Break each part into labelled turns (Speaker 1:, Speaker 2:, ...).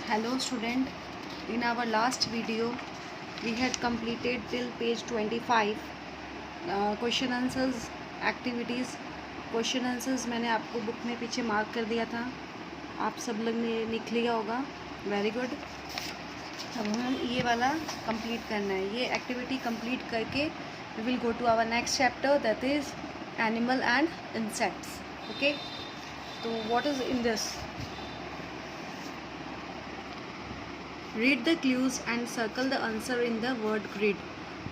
Speaker 1: Hello student, in our last video we had completed till page 25 question answers activities. Question answers मैंने आपको book में पीछे mark कर दिया था, आप सब लोग ने लिख लिया होगा. Very good. अब हम ये वाला कंप्लीट करना है. ये एक्टिविटी कंप्लीट करके we will go to our next chapter, that is animal and insects. Okay, तो what is in this? Read the clues and circle the answer in the word grid.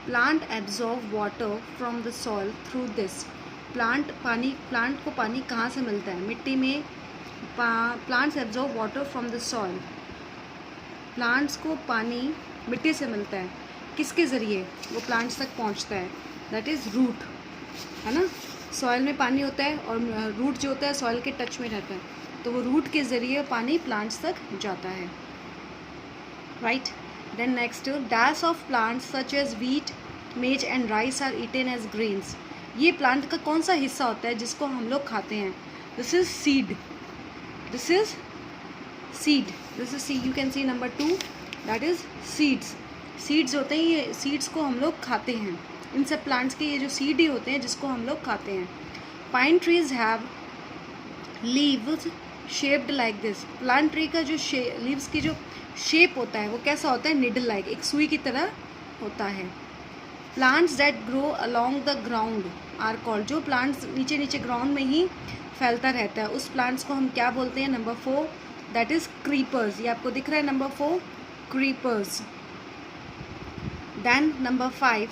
Speaker 1: Plant absorb water from the soil through this. Plant को पानी कहाँ से मिलता है? मिट्टी में. Plants absorb water from the soil. Plants को पानी मिट्टी से मिलता है. किसके ज़रिए वो plants तक पहुँचता है? That is root, है ना. सॉइल में पानी होता है और रूट जो होता है सॉइल के टच में रहता है, तो वो रूट के ज़रिए पानी प्लांट्स तक जाता है. Right. Then next, dash of plants such as wheat, maize and rice are eaten as grains. ये प्लांट का कौन सा हिस्सा होता है जिसको हम लोग खाते हैं? This is seed. This is seed. This is seed. You can see number 2. That is seeds. Seeds होते हैं, ये seeds को हम लोग खाते हैं. इन सब प्लांट्स के ये जो seed ही होते हैं जिसको हम लोग खाते हैं. Pine trees have leaves shaped like this. Plant tree का जो leaves की जो शेप होता है वो कैसा होता है? निडल लाइक, एक सुई की तरह होता है. Plants that grow along the ground are called. जो प्लांट्स नीचे नीचे ग्राउंड में ही फैलता रहता है उस प्लांट्स को हम क्या बोलते हैं? Number 4, that is creepers. ये आपको दिख रहा है number 4, creepers. Then number 5,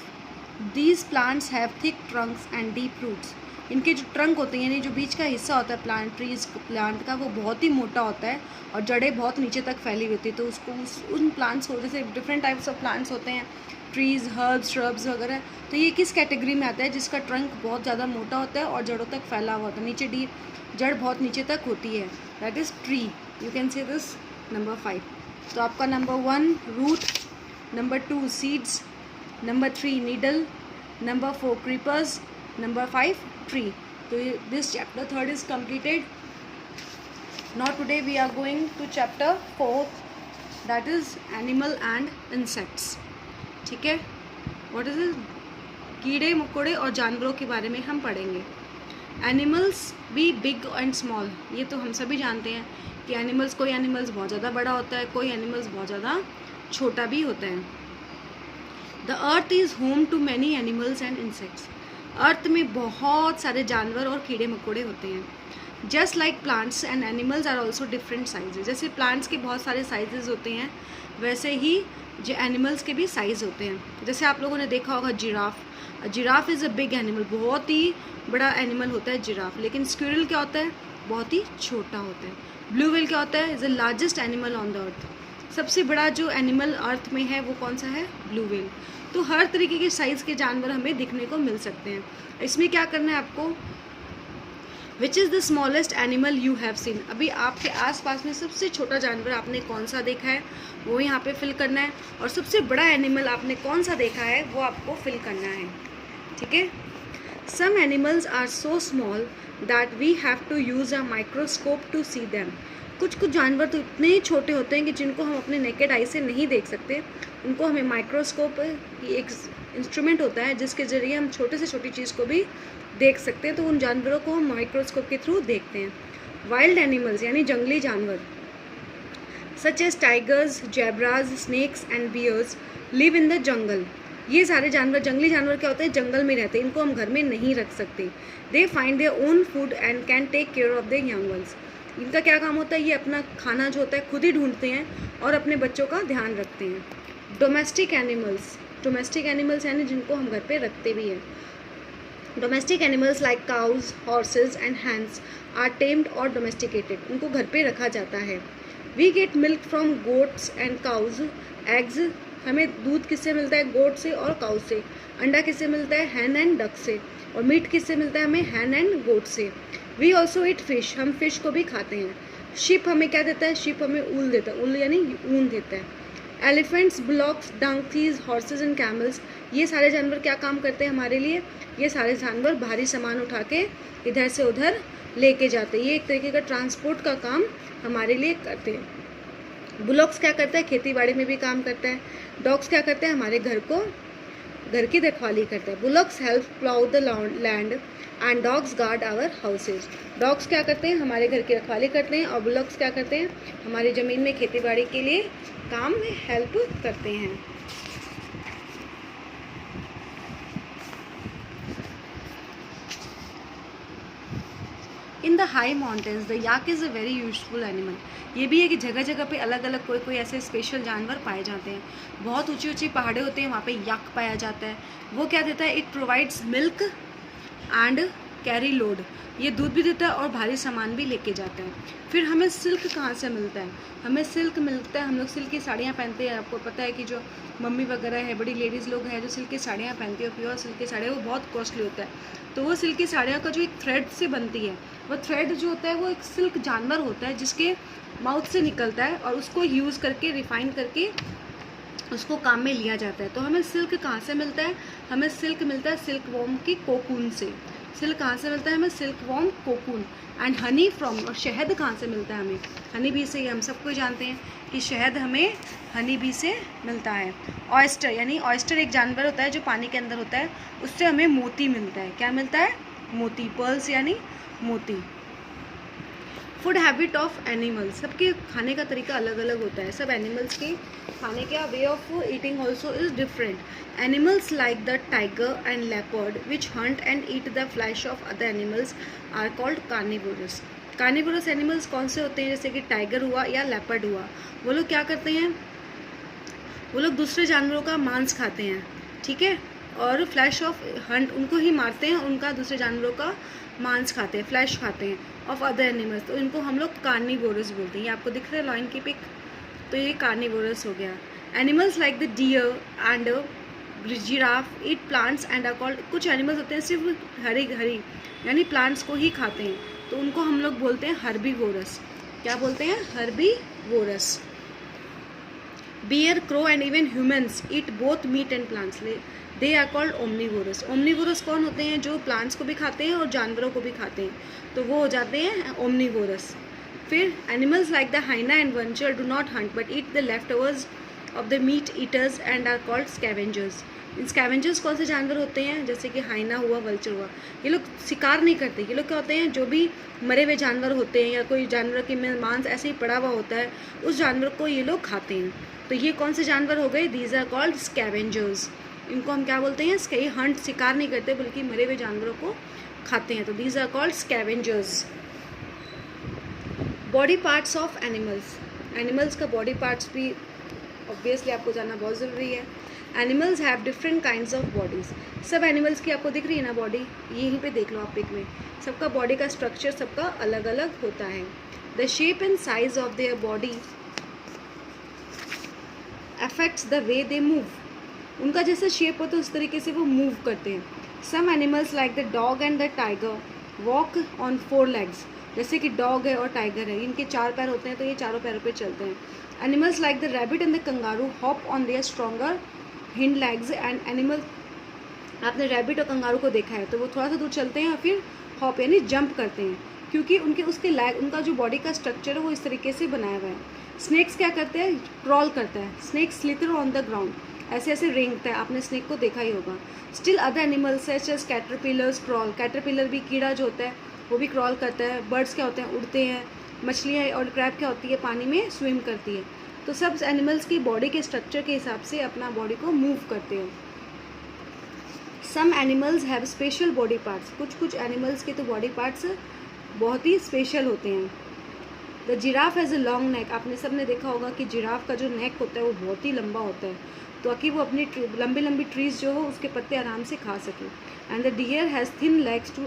Speaker 1: these plants have thick trunks and deep roots. इनके जो ट्रंक होते हैं यानी जो बीच का हिस्सा होता है प्लांट का वो बहुत ही मोटा होता है और जड़ें बहुत नीचे तक फैली हुई होती है. तो उसको उन प्लांट्स को, जैसे डिफरेंट टाइप्स ऑफ प्लांट्स होते हैं, ट्रीज़, हर्ब्स, श्रब्स वगैरह, तो ये किस कैटेगरी में आता है? जिसका ट्रंक बहुत ज़्यादा मोटा होता है और जड़ों तक फैला हुआ होता है, नीचे डीप जड़ बहुत नीचे तक होती है. That is tree. You can say this number 5. तो आपका number 1 root, number 2 seeds, number 3 needle, number 4 creepers, number 5 tree. So this chapter 3 is completed. Now today we are going to chapter 4, that is animal and insects. ठीक है. What is it? कीड़े मकोड़े और जानवरों के बारे में हम पढ़ेंगे. Animals be big and small. ये तो हम सभी जानते हैं कि एनिमल्स, कोई एनिमल्स बहुत ज़्यादा बड़ा होता है, कोई एनिमल्स बहुत ज़्यादा छोटा भी होता है. The earth is home to many animals and insects. अर्थ में बहुत सारे जानवर और कीड़े मकोड़े होते हैं. Just like plants and animals are also different sizes. जैसे प्लांट्स के बहुत सारे साइजेज होते हैं वैसे ही जो एनिमल्स के भी साइज़ होते हैं. जैसे आप लोगों ने देखा होगा giraffe. Giraffe is a big animal, बहुत ही बड़ा एनिमल होता है जिराफ. लेकिन स्क्विरल क्या होता है? बहुत ही छोटा होता है. ब्लू व्हेल क्या होता है? Is the largest animal on the earth. सबसे बड़ा जो एनिमल अर्थ में है वो कौन सा है? Blue whale. तो हर तरीके के साइज़ के जानवर हमें दिखने को मिल सकते हैं. इसमें क्या करना है आपको? Which is the smallest animal you have seen. अभी आपके आसपास में सबसे छोटा जानवर आपने कौन सा देखा है वो यहाँ पे फिल करना है, और सबसे बड़ा एनिमल आपने कौन सा देखा है वो आपको फिल करना है. ठीक है. Some animals are so small that we have to use a microscope to see them. कुछ जानवर तो इतने ही छोटे होते हैं कि जिनको हम अपने नेकेड आई से नहीं देख सकते. उनको हमें माइक्रोस्कोप की एक इंस्ट्रूमेंट होता है जिसके ज़रिए हम छोटे से छोटी चीज़ को भी देख सकते हैं. तो उन जानवरों को हम माइक्रोस्कोप के थ्रू देखते हैं. वाइल्ड एनिमल्स यानी जंगली जानवर, such as tigers, zebras, snakes and bears live in the jungle. ये सारे जानवर, जंगली जानवर क्या होते हैं? जंगल में रहते हैं. इनको हम घर में नहीं रख सकते. They find their own food and can take care of their young ones. इनका क्या काम होता है? ये अपना खाना जो होता है खुद ही ढूंढते हैं और अपने बच्चों का ध्यान रखते हैं. Domestic animals. डोमेस्टिक एनिमल्स यानी जिनको हम घर पे रखते भी हैं. Domestic animals like cows, horses and hens are tamed और डोमेस्टिकेटेड. उनको घर पे रखा जाता है. We get milk from goats and cows. Eggs, हमें दूध किससे मिलता है? गोट से और काउ से. अंडा किससे मिलता है? हैन एंड डक से. और मीट किससे मिलता है हमें? हैन एंड गोट से. We also eat fish. हम फिश को भी खाते हैं. शिप हमें क्या देता है? शिप हमें ऊल देता है. ऊल यानी ऊन देता है. Elephants, bullocks, donkeys, horses and camels. ये सारे जानवर क्या काम करते हैं हमारे लिए? ये सारे जानवर भारी सामान उठा के इधर से उधर लेके जाते हैं. ये एक तरीके का ट्रांसपोर्ट का काम हमारे लिए करते हैं. बुलॉक्स क्या करता है, खेती बाड़ी में भी काम करता है। डॉग्स क्या करते हैं, हमारे घर की रखवाली करता है। Bullocks help plough the land and dogs guard our houses. Dogs क्या करते हैं, हमारे घर की रखवाली करते हैं, और बुलॉक्स क्या करते हैं, हमारी ज़मीन में खेती बाड़ी के लिए काम में हेल्प करते हैं। In the high mountains the yak is a very useful animal. ये भी है कि जगह जगह पे अलग अलग कोई कोई ऐसे स्पेशल जानवर पाए जाते हैं। बहुत ऊंची ऊंची पहाड़े होते हैं, वहाँ पे याक पाया जाता है। वो क्या देता है, it provides milk and carry load. ये दूध भी देता है और भारी सामान भी लेके जाता है। फिर हमें सिल्क कहाँ से मिलता है, हमें सिल्क मिलता है, हम लोग सिल्क की साड़ियाँ पहनते हैं। आपको पता है कि जो मम्मी वगैरह है, बड़ी लेडीज़ लोग हैं जो सिल्क की साड़ियाँ पहनती है, प्योर सिल्क की साड़ियाँ, वो बहुत कॉस्टली होता है। तो वो सिल्क की साड़ियों का जो एक थ्रेड से बनती है, वो थ्रेड जो होता है वो एक सिल्क जानवर होता है जिसके माउथ से निकलता है, और उसको यूज़ करके रिफाइन करके उसको काम में लिया जाता है। तो हमें सिल्क कहाँ से मिलता है, हमें सिल्क मिलता है सिल्क वॉर्म की कोकून से। सिल्क कहाँ से मिलता है, हमें silk worm cocoon. And honey from, और शहद कहाँ से मिलता है हमें, हनी बी से। हम सबको जानते हैं कि शहद हमें हनी बी से मिलता है। ऑयस्टर, यानी ऑयस्टर एक जानवर होता है जो पानी के अंदर होता है, उससे हमें मोती मिलता है। क्या मिलता है, मोती, पर्ल्स यानी मोती। फूड हैबिट ऑफ एनिमल्स, सबके खाने का तरीका अलग अलग होता है। सब एनिमल्स के खाने का way of eating also is different. Animals like the tiger and leopard which hunt and eat the flesh of other animals are called carnivorous. Carnivorous animals कौन से होते हैं, जैसे कि टाइगर हुआ या लेपर्ड हुआ, वो लोग क्या करते हैं, वो लोग दूसरे जानवरों का मांस खाते हैं, ठीक है, और फ्लैश ऑफ हंट, उनको ही मारते हैं, उनका दूसरे जानवरों का मांस खाते हैं, फ्लैश खाते हैं ऑफ अदर एनिमल्स। तो इनको हम लोग कार्निवोरस बोलते हैं। ये आपको दिख रहा है लाइन की पिक, तो ये कार्निवोरस हो गया। Animals like the deer and giraffe eat plants and are called, कुछ एनिमल्स होते हैं सिर्फ हरी यानी प्लांट्स को ही खाते हैं, तो उनको हम लोग बोलते हैं हर्बीवोरस। क्या बोलते हैं, herbivorous. Bear, crow and even humans eat both meat and plants. They are called omnivorous. Omnivorous कौन होते हैं, जो प्लांट्स को भी खाते हैं और जानवरों को भी खाते हैं, तो वो हो जाते हैं omnivorous. फिर animals like the hyena and vulture do not hunt but eat the leftovers of the meat eaters and are called scavengers. In scavengers कौन से जानवर होते हैं, जैसे कि हाइना हुआ, वल्चर हुआ, ये लोग शिकार नहीं करते। ये लोग क्या होते हैं, जो भी मरे हुए जानवर होते हैं या कोई जानवर के में मांस ऐसे ही पड़ा हुआ होता है, उस जानवर को ये लोग खाते हैं। तो ये कौन से जानवर हो गए, दीज आर कॉल्ड स्कैवेंजर्स। इनको हम क्या बोलते हैं, ये हंट, शिकार नहीं करते बल्कि मरे हुए जानवरों को खाते हैं, तो these are called scavengers. Body parts of animals, animals का बॉडी पार्ट्स भी ऑब्वियसली आपको जानना बहुत ज़रूरी है। Animals have different kinds of bodies. सब एनिमल्स की आपको दिख रही है ना बॉडी, यहीं पे देख लो आप पिक में, सबका बॉडी का स्ट्रक्चर सबका अलग अलग होता है। The shape and size of their body affects the way they move. उनका जैसा शेप होता है उस तरीके से वो मूव करते हैं। Some animals like the dog and the tiger walk on 4 legs। जैसे कि डॉग है और टाइगर है, इनके 4 पैर होते हैं, तो ये चारों पैरों पे चलते हैं। Animals like the rabbit and the kangaroo hop on their stronger hind legs and animal, आपने रैबिट और कंगारू को देखा है, तो वो थोड़ा सा दूर चलते हैं और फिर हॉप यानी जंप करते हैं, क्योंकि उसके लैग, उनका जो बॉडी का स्ट्रक्चर है वो इस तरीके से बनाया हुआ है। स्नेक्स क्या करते हैं, क्रॉल करता है, snake slither on the ground, ऐसे ऐसे रेंगता है, आपने स्नेक को देखा ही होगा। Still other animals such as caterpillars crawl, caterpillar भी कीड़ा जो होता है वो भी क्रॉल करता है। बर्ड्स क्या होते हैं, उड़ते हैं। मछलियाँ और क्रैब क्या होती है, पानी में स्विम करती है। तो सब एनिमल्स की बॉडी के स्ट्रक्चर के हिसाब से अपना बॉडी को मूव करते हैं। Some animals have special body parts, कुछ एनिमल्स के तो बॉडी पार्ट्स बहुत ही स्पेशल होते हैं। The giraffe has a long neck, आपने सब ने देखा होगा कि जिराफ का जो नेक होता है वो बहुत ही लंबा होता है, ताकि वो अपनी लंबी लंबी ट्रीज जो हो उसके पत्ते आराम से खा सके। And the deer has thin legs to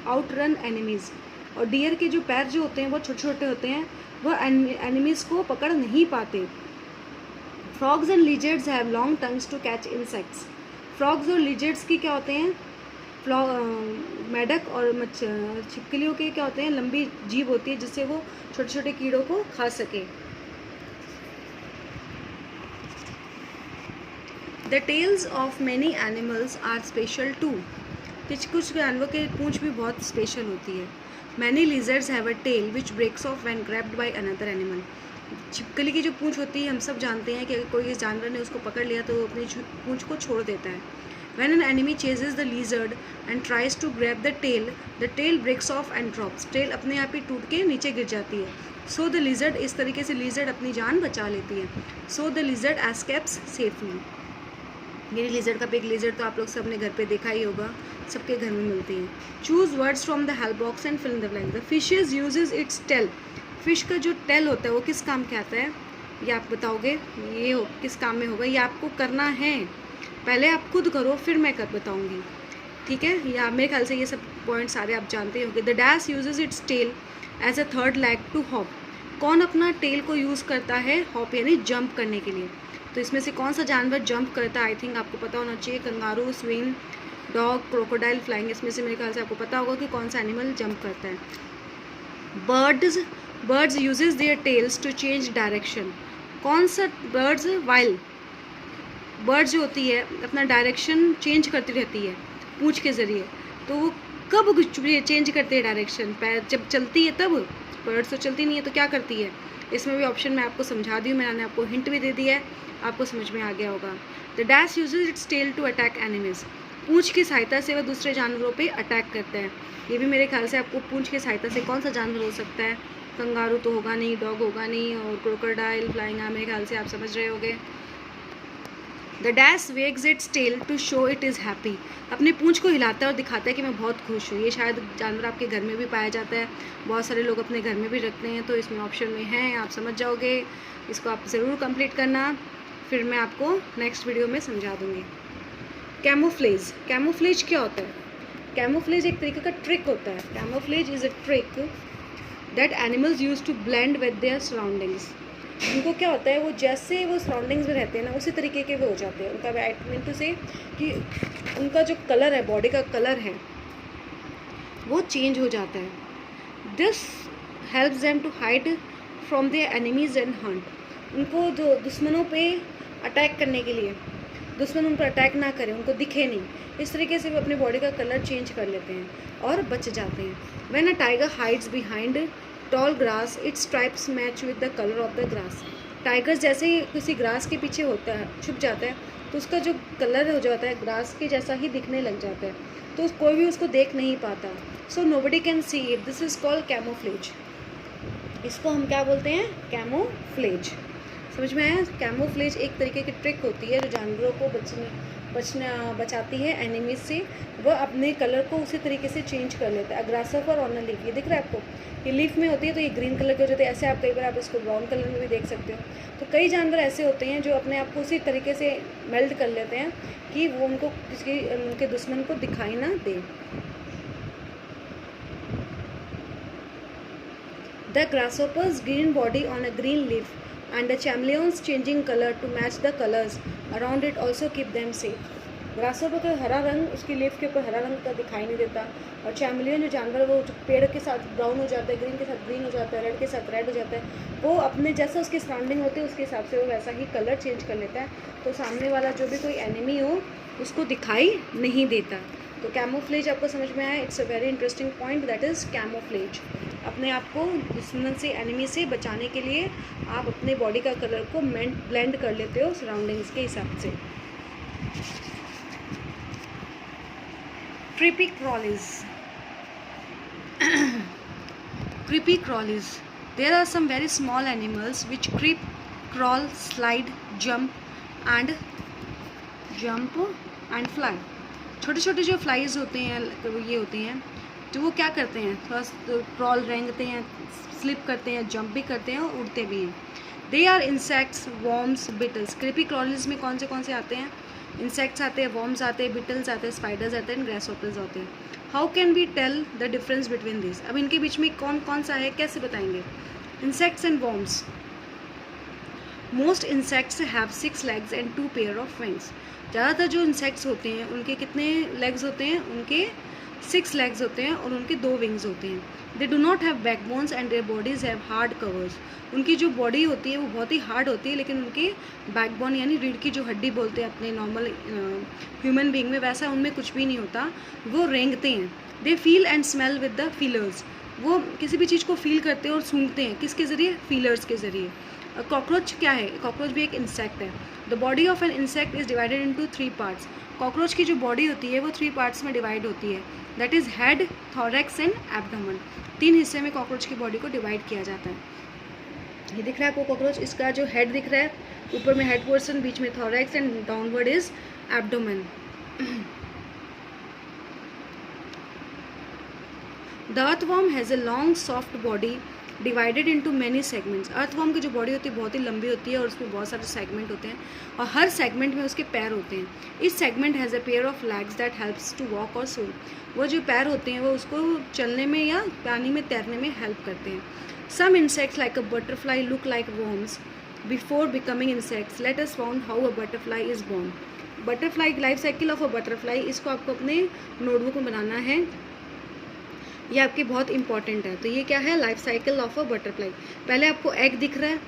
Speaker 1: outrun enemies, और डियर के जो पैर जो होते हैं वो छोटे छोटे होते हैं, वह एनिमीज़ को पकड़ नहीं पाते। Frogs and lizards have long tongues to catch insects. Frogs और लिजर्ड्स की क्या होते हैं, मेढक और छिपकलियों के क्या होते हैं, लंबी जीभ होती है जिससे वो छोटे छोटे कीड़ों को खा सके। The tails of many animals are special too, कुछ जानवरों के पूंछ भी बहुत स्पेशल होती है। Many lizards have a tail which breaks off when grabbed by another animal. छिपकली की जो पूँछ होती है हम सब जानते हैं कि अगर कोई इस जानवर ने उसको पकड़ लिया तो वो अपनी पूँछ को छोड़ देता है. When an enemy chases the lizard and tries to grab the tail breaks off and drops. Tail अपने आप ही टूट के नीचे गिर जाती है. So the lizard, इस तरीके से lizard अपनी जान बचा लेती है. So the lizard escapes safely. मेरी lizard का पिग lizard तो आप लोग सब ने घर पे देखा ही होगा, सबके घर में मिलती है. Choose words from the help box and fill in the blank. The fishes uses its tail. Fish का जो टेल होता है वो किस काम के आता है ये आप बताओगे. ये किस काम में होगा ये आपको करना है. पहले आप खुद करो फिर मैं कर बताऊंगी. ठीक है, या मेरे ख्याल से ये सब पॉइंट सारे आप जानते होंगे. The dash uses its tail as a third leg to hop. कौन अपना टेल को यूज़ करता है हॉप यानी जंप करने के लिए. तो इसमें से कौन सा जानवर जंप करता है. आई थिंक आपको पता होना चाहिए. Kangaroo, swine, dog, crocodile, flying. इसमें से मेरे ख्याल से आपको पता होगा कि कौन सा एनिमल जंप करता है. Birds uses their tails to change direction. कौन सा बर्ड्स जो होती है अपना डायरेक्शन चेंज करती रहती है पूँछ के ज़रिए. तो वो कब चेंज करती है डायरेक्शन. पैर जब चलती है तब. बर्ड्स तो चलती नहीं है तो क्या करती है. इसमें भी ऑप्शन मैं आपको समझा दी हूँ. मैंने आपको हिंट भी दे दिया है, आपको समझ में आ गया होगा. The dash uses its tail to attack enemies. पूँछ की सहायता से वह दूसरे जानवरों पे अटैक करता है. ये भी मेरे ख्याल से आपको पूँछ की सहायता से कौन सा जानवर हो सकता है. कंगारू तो होगा नहीं, डॉग होगा नहीं, और क्रोकोडाइल, फ्लाइंग मेरे ख्याल से आप समझ रहे होंगे. The dog wags its tail to show it is happy. अपनी पूँछ को हिलाता है और दिखाता है कि मैं बहुत खुश हूँ. ये शायद जानवर आपके घर में भी पाया जाता है, बहुत सारे लोग अपने घर में भी रखते हैं. तो इसमें ऑप्शन में है, आप समझ जाओगे. इसको आप ज़रूर कंप्लीट करना, फिर मैं आपको नेक्स्ट वीडियो में समझा दूँगी. कैमोफ्लेज. कैमोफ्लेज क्या होता है. कैमोफ्लेज एक तरीके का ट्रिक होता है. Camouflage is a trick that animals use to blend with their surroundings. उनको क्या होता है, वो जैसे वो सराउंडिंग्स में रहते हैं ना उसी तरीके के वो हो जाते हैं. उनका आई मीन टू से कि उनका जो कलर है, बॉडी का कलर है, वो चेंज हो जाता है. This helps them to hide from their enemies and hunt. उनको जो दुश्मनों पे अटैक करने के लिए, दुश्मन उन पर अटैक ना करें, उनको दिखे नहीं, इस तरीके से वो अपनी बॉडी का कलर चेंज कर लेते हैं और बच जाते हैं. When a tiger hides behind tall grass its stripes match with the colour of the grass. Tiger जैसे ही किसी ग्रास के पीछे होता है, छुप जाता है, तो उसका जो कलर हो जाता है ग्रास के जैसा ही दिखने लग जाता है, तो कोई भी उसको देख नहीं पाता. So nobody can see it. This is called camouflage. इसको हम क्या बोलते हैं, कैमोफ्लेज. समझ में आया. कैमोफ्लेज एक तरीके की ट्रिक होती है जो जानवरों को बचाती है एनिमीज से. वह अपने कलर को उसी तरीके से चेंज कर लेता है. ग्रासहॉपर ऑन अ लीफ, ये दिख रहा है आपको, ये लीफ में होती है तो ये ग्रीन कलर के हो जाते हैं. ऐसे आप कई बार आप इसको ब्राउन कलर में भी देख सकते हो. तो कई जानवर ऐसे होते हैं जो अपने आप को उसी तरीके से मेल्ट कर लेते हैं कि वो उनको उनके दुश्मन को दिखाई ना दे. The grasshopper's green body on a green leaf and the chameleons changing color to match the colors around it also keep them safe. Grasshopper का हरा रंग, उसकी लीफ के ऊपर हरा रंग का दिखाई नहीं देता, और चैमलियन जो जानवर वो जो पेड़ के साथ ब्राउन हो जाता है, ग्रीन के साथ ग्रीन हो जाता है, रेड के साथ रेड हो जाता है, वो अपने जैसा उसकी सराउंडिंग होती है उसके हिसाब से वो वैसा ही कलर चेंज कर लेता है. तो सामने वाला जो भी कोई एनिमी हो उसको दिखाई नहीं देता. तो कैमोफ्लेज आपको समझ में आया. It's a very interesting point, that is camouflage. अपने आप को दुश्मन से, एनिमी से बचाने के लिए आप अपने बॉडी का कलर को ब्लेंड कर लेते हो सराउंडिंग्स के हिसाब से. Creepy crawlies. Creepy crawlies. There are some very small animals which creep, crawl, slide, jump and fly. छोटे छोटे जो फ्लाइज होते हैं, ये होते हैं, तो वो क्या करते हैं, थोड़ा क्रॉल रेंगते हैं, स्लिप करते हैं, जंप भी करते हैं और उड़ते भी हैं. They are insects, worms, beetles. Creepy crawlies में कौन से आते हैं, इंसेक्ट्स आते हैं, वॉर्म्स आते हैं, बिटल्स आते हैं, स्पाइडर्स आते हैं, ग्रासहॉपर्स आते हैं. How can we tell the difference between this. अब इनके बीच में कौन सा है, कैसे बताएंगे. Insects and worms. Most insects have 6 legs and 2 pair of wings. ज़्यादातर जो इंसेक्ट्स होते हैं उनके कितने लेग्स होते हैं, उनके 6 legs होते हैं और उनके 2 wings होते हैं. They do not have backbones and their bodies have hard covers. उनकी जो बॉडी होती है वो बहुत ही हार्ड होती है, लेकिन उनके बैकबोन यानी रीढ़ की जो हड्डी बोलते हैं अपने नॉर्मल ह्यूमन बीइंग में, वैसा उनमें कुछ भी नहीं होता, वो रेंगते हैं. They feel and smell with the feelers. वो किसी भी चीज़ को फील करते हैं और सूंघते हैं, किसके ज़रिए, फीलर्स के ज़रिए. कॉकरोच क्या है? कॉकरोच भी एक इंसेक्ट है. The body of an insect is divided into 3 parts. Cockroach की जो बॉडी होती है वो 3 पार्ट्स में डिवाइड होती है. That is head, thorax and abdomen. 3 हिस्से में कॉकरोच की बॉडी को डिवाइड किया जाता है. ये दिख रहा है आपको कॉकरोच, इसका जो हेड दिख रहा है, ऊपर में हेड पोर्शन, बीच में thorax and downward is abdomen. The earthworm has a long soft body divided into many segments. Earthworm की जो बॉडी होती है बहुत ही लंबी होती है और उसमें बहुत सारे सेगमेंट होते हैं और हर सेगमेंट में उसके पैर होते हैं. इस segment has a pair of legs that helps to walk और स्विम. वो जो पैर होते हैं वो उसको चलने में या पानी में तैरने में हेल्प करते हैं. Some insects like a butterfly look like worms before becoming insects. Let us found how a butterfly is born. Butterfly life cycle of a butterfly, इसको आपको अपने नोटबुक में बनाना है, ये आपकी बहुत इंपॉर्टेंट है. तो ये क्या है? Life cycle of a butterfly. पहले आपको एग दिख रहा है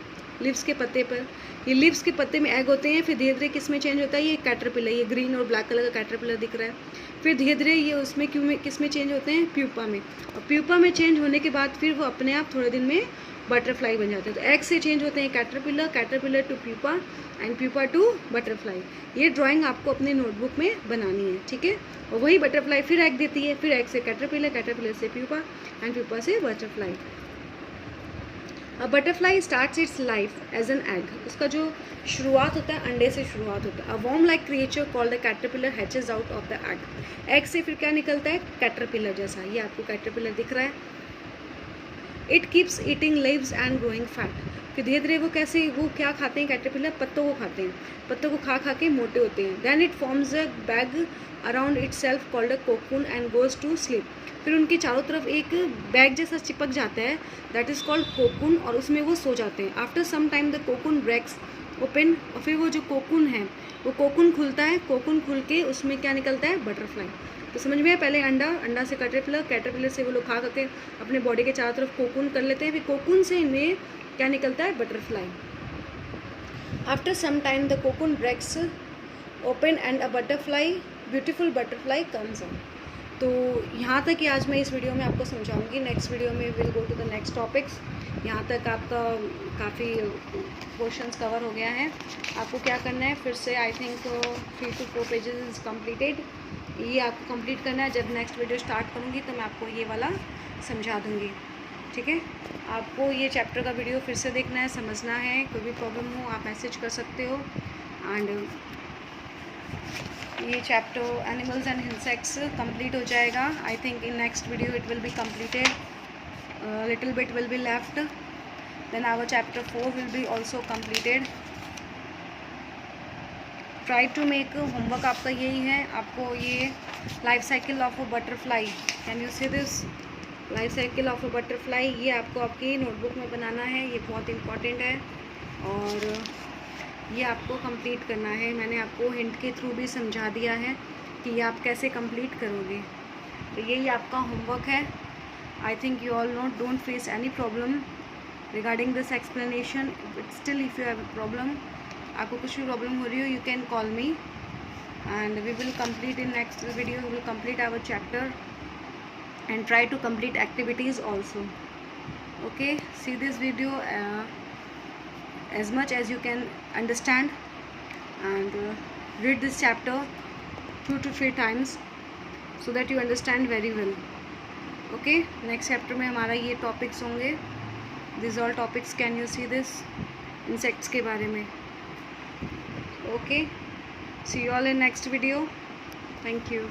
Speaker 1: लिव्स के पत्ते पर. ये लिव्स के पत्ते में एग होते हैं, फिर धीरे धीरे किस में चेंज होता है? ये कैटरपिलर, ये ग्रीन और ब्लैक कलर का कैटरपिलर दिख रहा है. फिर धीरे धीरे ये उसमें किस में चेंज होते हैं? प्यूपा में. और प्यूपा में चेंज होने के बाद फिर वो अपने आप थोड़े दिन में बटरफ्लाई बन जाते हैं. तो एग से चेंज होते हैं caterpillar, caterpillar to pupa and pupa to butterfly. ये ड्राइंग आपको अपने नोटबुक में बनानी है, ठीक है. और वही बटरफ्लाई फिर एग देती है, फिर एग से कैटरपिलर, कैटरपिलर से प्यूपा एंड प्यूपा से butterfly. A butterfly starts its life as an egg. उसका जो शुरुआत होता है अंडे से शुरुआत होता है. A worm like creature called the caterpillar hatches out of the egg. Egg से फिर क्या निकलता है? कैटरपिलर जैसा. ये आपको कैटरपिलर दिख रहा है. It keeps eating leaves and growing fat. फिर धीरे धीरे वो क्या खाते हैं? कैटरपिलर पत्तों को खाते हैं. पत्तों को खा खा के मोटे होते हैं. Then it forms a bag around itself called a cocoon and goes to sleep. फिर उनके चारों तरफ एक बैग जैसा चिपक जाता है, दैट इज़ कॉल्ड कोकून, और उसमें वो सो जाते हैं. After some time the cocoon breaks open. और फिर वो जो कोकून है वो कोकून खुलता है. कोकून खुल के उसमें क्या निकलता है? बटरफ्लाई. तो समझ में आया? पहले अंडा से कैटरपिलर, कैटरपिलर से वो लोग खा करके अपने बॉडी के चारों तरफ कोकून कर लेते हैं. फिर कोकून से इनमें क्या निकलता है? Butterfly. After some time the cocoon breaks open and a butterfly, beautiful butterfly comes on. तो यहाँ तक ही आज मैं इस वीडियो में आपको समझाऊंगी. नेक्स्ट वीडियो में will go to the next topics. यहाँ तक आपका काफ़ी क्वेश्चंस कवर हो गया है. आपको क्या करना है? फिर से I think 3 to 4 pages is completed. ये आपको कंप्लीट करना है. जब नेक्स्ट वीडियो स्टार्ट करूँगी तो मैं आपको ये वाला समझा दूँगी, ठीक है. आपको ये चैप्टर का वीडियो फिर से देखना है, समझना है. कोई भी प्रॉब्लम हो आप मैसेज कर सकते हो. एंड ये chapter animals and insects complete हो जाएगा. I think in next video it will be completed. Little bit will be left. Then our chapter 4 will be also completed. Try to make homework आपका यही है. आपको ये life cycle of a butterfly, can you see this? Life cycle of a butterfly, ये आपको आपकी notebook में बनाना है. ये बहुत इंपॉर्टेंट है और ये आपको कंप्लीट करना है. मैंने आपको हिंट के थ्रू भी समझा दिया है कि ये आप कैसे कंप्लीट करोगे. तो यही आपका होमवर्क है. I think you all know. Don't face any problem regarding this explanation. But still if you have a problem, आपको कुछ भी प्रॉब्लम हो रही हो, you can call me and we will complete in next video. We will complete our chapter and try to complete activities also. Okay, see this video as much as you can understand and read this chapter 2 to 3 times so that you understand very well. Okay, next chapter में हमारा ये topics होंगे. These all topics, can you see this? Insects के बारे में. Okay, see you all in next video. Thank you.